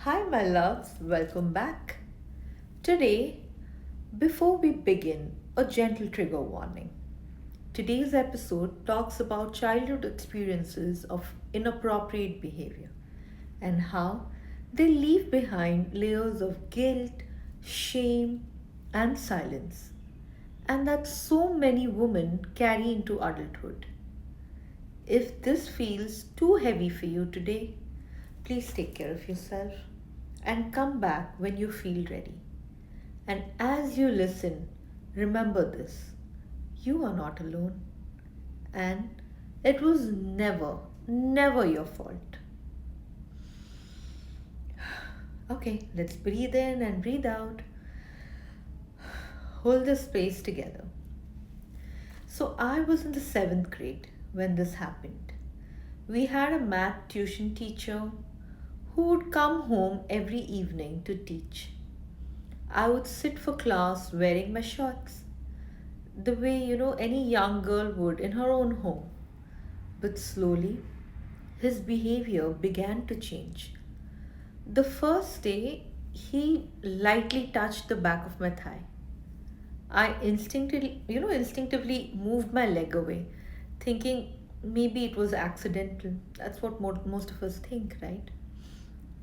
Hi, my loves, welcome back. Today, before we begin, a gentle trigger warning. Today's episode talks about childhood experiences of inappropriate behavior and how they leave behind layers of guilt, shame, and silence, and that so many women carry into adulthood. If this feels too heavy for you today, please take care of yourself and come back when you feel ready. And as you listen, remember this: you are not alone, and it was never your fault. Okay, let's breathe in and breathe out. Hold the space together. So, I was in the seventh grade when this happened. We had a math tuition teacher who would come home every evening to teach. I would sit for class wearing my shorts, the way any young girl would in her own home. But slowly, his behavior began to change. The first day, he lightly touched the back of my thigh. I instinctively moved my leg away, thinking maybe it was accidental. That's what most of us think, right?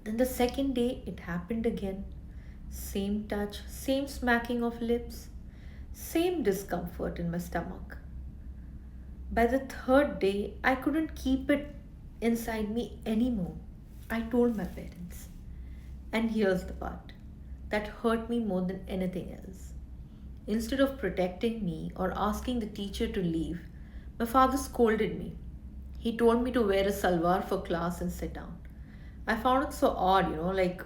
Then the second day, it happened again. Same touch, same smacking of lips, same discomfort in my stomach. By the third day, I couldn't keep it inside me anymore. I told my parents. And here's the part that hurt me more than anything else. Instead of protecting me or asking the teacher to leave, my father scolded me. He told me to wear a salwar for class and sit down. I found it so odd, like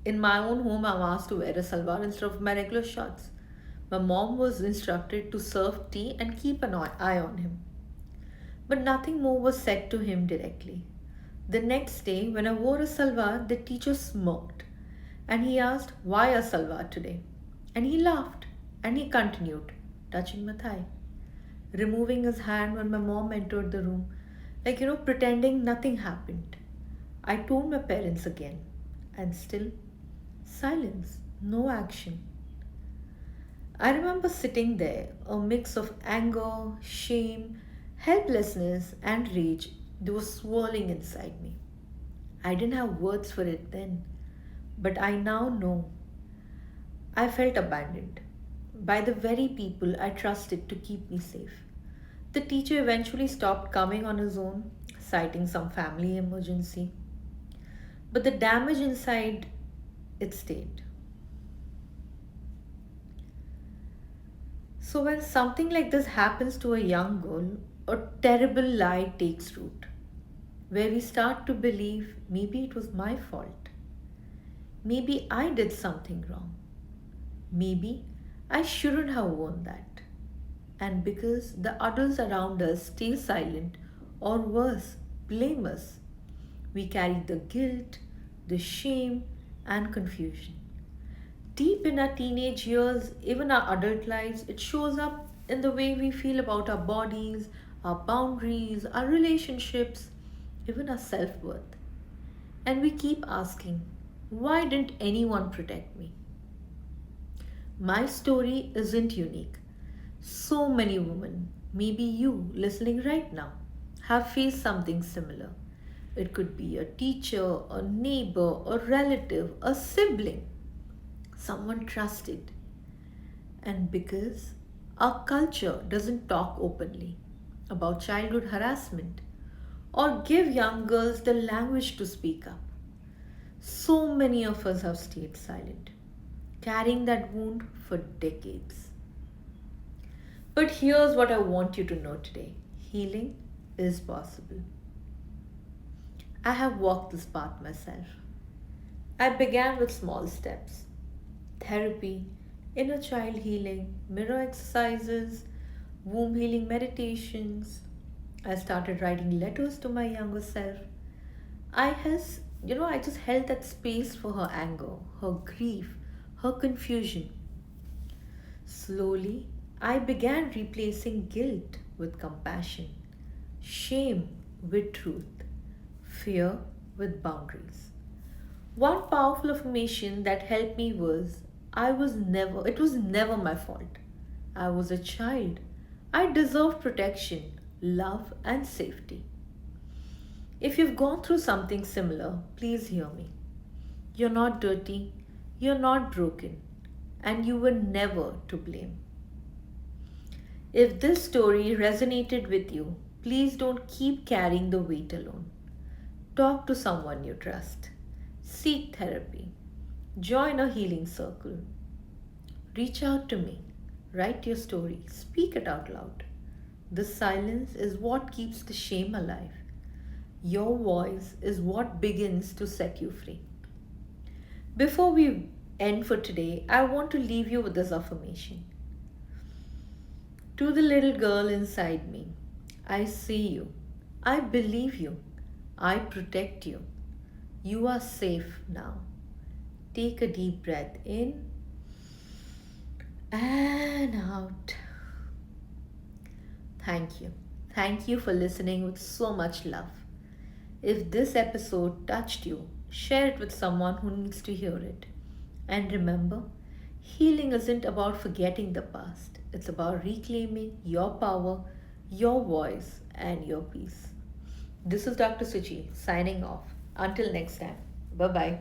in my own home, I'm asked to wear a salwar instead of my regular shorts. My mom was instructed to serve tea and keep an eye on him. But nothing more was said to him directly. The next day, when I wore a salwar, the teacher smirked and he asked, "Why a salwar today?" And he laughed and he continued, touching my thigh, removing his hand when my mom entered the room, like, pretending nothing happened. I told my parents again, and still silence, no action. I remember sitting there, a mix of anger, shame, helplessness, and rage. They were swirling inside me. I didn't have words for it then, but I now know. I felt abandoned by the very people I trusted to keep me safe. The teacher eventually stopped coming on his own, citing some family emergency. But the damage inside, it stayed. So, when something like this happens to a young girl, a terrible lie takes root, where we start to believe maybe it was my fault. Maybe I did something wrong. Maybe I shouldn't have worn that. And because the adults around us stay silent, or worse, blame us, we carry the guilt, the shame, and confusion. Deep in our teenage years, even our adult lives, it shows up in the way we feel about our bodies, our boundaries, our relationships, even our self worth. And we keep asking, why didn't anyone protect me? My story isn't unique. So many women, maybe you listening right now, have faced something similar. It could be a teacher, a neighbor, a relative, a sibling, someone trusted. And because our culture doesn't talk openly about childhood harassment or give young girls the language to speak up, so many of us have stayed silent, carrying that wound for decades. But here's what I want you to know today: healing is possible. I have walked this path myself. I began with small steps: therapy, inner child healing, mirror exercises, womb healing meditations. I started writing letters to my younger self. I just held that space for her anger, her grief, her confusion. Slowly, I began replacing guilt with compassion, shame with truth, fear with boundaries. One powerful affirmation that helped me was it was never my fault. I was a child. I deserved protection, love, and safety. If you've gone through something similar, please hear me. You're not dirty, you're not broken, and you were never to blame. If this story resonated with you, please don't keep carrying the weight alone. Talk to someone you trust. Seek therapy. Join a healing circle. Reach out to me. Write your story. Speak it out loud. The silence is what keeps the shame alive. Your voice is what begins to set you free. Before we end for today, I want to leave you with this affirmation. To the little girl inside me, I see you. I believe you. I protect you. You are safe now. Take a deep breath in and out. Thank you. Thank you for listening with so much love. If this episode touched you, share it with someone who needs to hear it. And remember, healing isn't about forgetting the past, it's about reclaiming your power, your voice, and your peace. This is Dr. Suchi signing off. Until next time, bye bye.